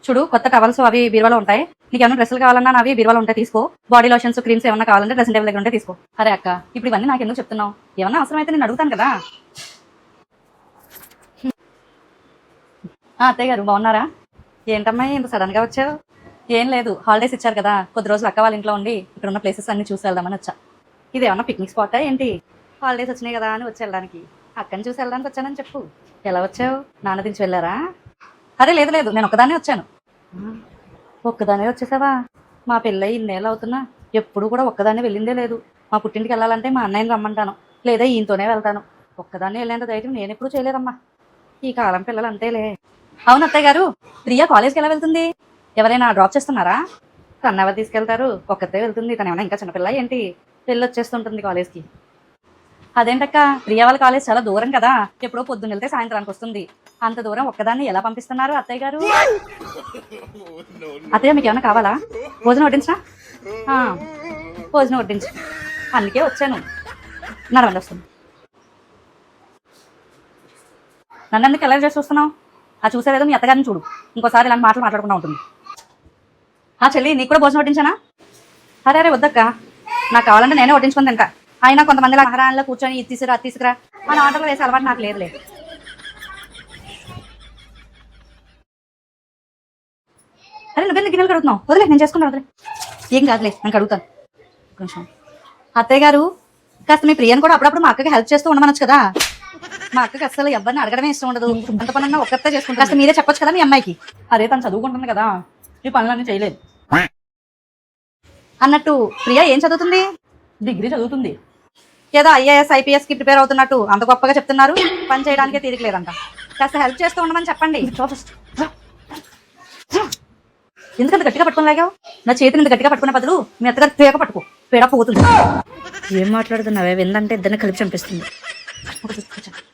చూడు కొత్త టవల్స్ అవి బీరువాలో ఉంటాయి. నీకు ఏమైనా డ్రెస్సులు కావాలన్నా అవి బీరువాలో ఉంటాయి తీసుకో. బాడీ లోషన్స్ క్రీమ్స్ ఏమన్నా కావాలంటే డ్రెస్సింగ్ టేబుల్ దగ్గర ఉంటే తీసుకో. అరే అక్క ఇప్పుడు ఇవన్నీ నాకు ఎందుకు చెప్తున్నావు? ఏమన్నా అవసరం అయితే నేను అడుగుతాను కదా. అత్తయ్య గారు బాగున్నారా? ఏంటమ్మా ఇంత సడన్ గా వచ్చావు? ఏం లేదు, హాలిడేస్ ఇచ్చారు కదా, కొద్ది రోజులు అక్క వాళ్ళ ఇంట్లో ఉండి ఇక్కడ ఉన్న ప్లేసెస్ అన్ని చూసి వెళ్దామని వచ్చా. ఇది ఏమన్నా పిక్నిక్ స్పాటా ఏంటి? హాలిడేస్ వచ్చినాయి కదా అని వచ్చి వెళ్ళడానికి. అక్కని చూసి వెళ్ళడానికి వచ్చానని చెప్పు. ఎలా వచ్చావు? నాన్న దించి వెళ్ళారా? అరే లేదు లేదు, నేను ఒక్కదానే వచ్చాను. ఒక్కదానే వచ్చేసావా? మా పెళ్ళై ఇన్నేళ్ళు అవుతున్నా ఎప్పుడు కూడా ఒక్కదాన్నే వెళ్ళిందే లేదు. మా పుట్టింటికి వెళ్ళాలంటే మా అన్నయ్యని రమ్మంటాను, లేదా ఈయనతోనే వెళ్తాను. ఒక్కదాన్నే వెళ్ళేంత ధైర్యం నేను ఎప్పుడు చేయలేదమ్మా. ఈ కాలం పిల్లలు అంతేలే. అవును అత్తయ్య గారు, ప్రియా కాలేజ్కి ఎలా వెళ్తుంది? ఎవరైనా డ్రాప్ చేస్తున్నారా? తను ఎవరు తీసుకెళ్తారు? ఒక్కతే వెళ్తుంది. తను ఏమైనా ఇంకా చిన్నపిల్ల ఏంటి? పెళ్ళి వచ్చేస్తుంటుంది కాలేజ్కి. అదేంటక్క, ప్రియా వాళ్ళ కాలేజ్ చాలా దూరం కదా, ఎప్పుడో పొద్దున్న వెళ్తే సాయంత్రానికి వస్తుంది. అంత దూరం ఒక్కదాన్ని ఎలా పంపిస్తున్నారు అత్తయ్య గారు? అత్తయ్య మీకు ఏమైనా కావాలా? భోజనం వడ్డించా? భోజనం వడ్డించు. అందుకే వచ్చాను. నడవండి వస్తుంది. నన్ను ఎందుకు ఎలా చేసి చూస్తున్నావు? చూసేదేదో మీ అత్తగారిని చూడు. ఇంకోసారి ఇలాంటి మాటలు మాట్లాడకుండా ఉంటుంది. చెల్లి నీకు కూడా భోజనం వడ్డించానా? అరే వద్దక్క, నాకు కావాలంటే నేనే వడ్డించుకొని తింటా. అయినా కొంతమంది మహారాణిలో కూర్చొని ఇది తీసుకురా అది తీసుకురా అని ఆటలు వేసే అలవాటు నాకు లేదులే. అరే నువ్వెందుకు గిన్నెలు కడుగుతున్నావు? వదిలే, నేను చేసుకుంటాను. వదిలే, ఏం కాదులే, నేను కడుగుతాను. కొంచెం అత్తయ్య గారు, కాస్త మీ ప్రియను కూడా అప్పుడప్పుడు మా అక్కకి హెల్ప్ చేస్తూ ఉండమనొచ్చు కదా. మా అక్కకి అసలు ఎవరిని అడగడమే ఇష్టం ఉండదు. అంత పనన్నా ఒక్కతే చేసుకుంటారు. కాస్త మీరే చెప్పొచ్చు కదా మీ అమ్మాయికి. అదే తను చదువుకుంటుంది కదా, ఈ పనులన్నీ చేయలేదు. అన్నట్టు ప్రియా ఏం చదువుతుంది? డిగ్రీ చదువుతుంది. ఏదో IAS IPS కి ప్రిపేర్ అవుతున్నట్టు అంత గొప్పగా చెప్తున్నారు. పని చేయడానికే తీరిక లేదంట. కాస్త హెల్ప్ చేస్తూ ఉండమని చెప్పండి. ఎందుకంత గట్టిగా పట్టుకోలేగావు? నా చేతిని ఇంత గట్టిగా పట్టుకునే బదులు మీ అత్తగారు పేక పట్టుకో, పేడ పోతుంది. ఏం మాట్లాడుతున్నావే? విందంటే ఇద్దరిని కలిపి చంపిస్తుంది.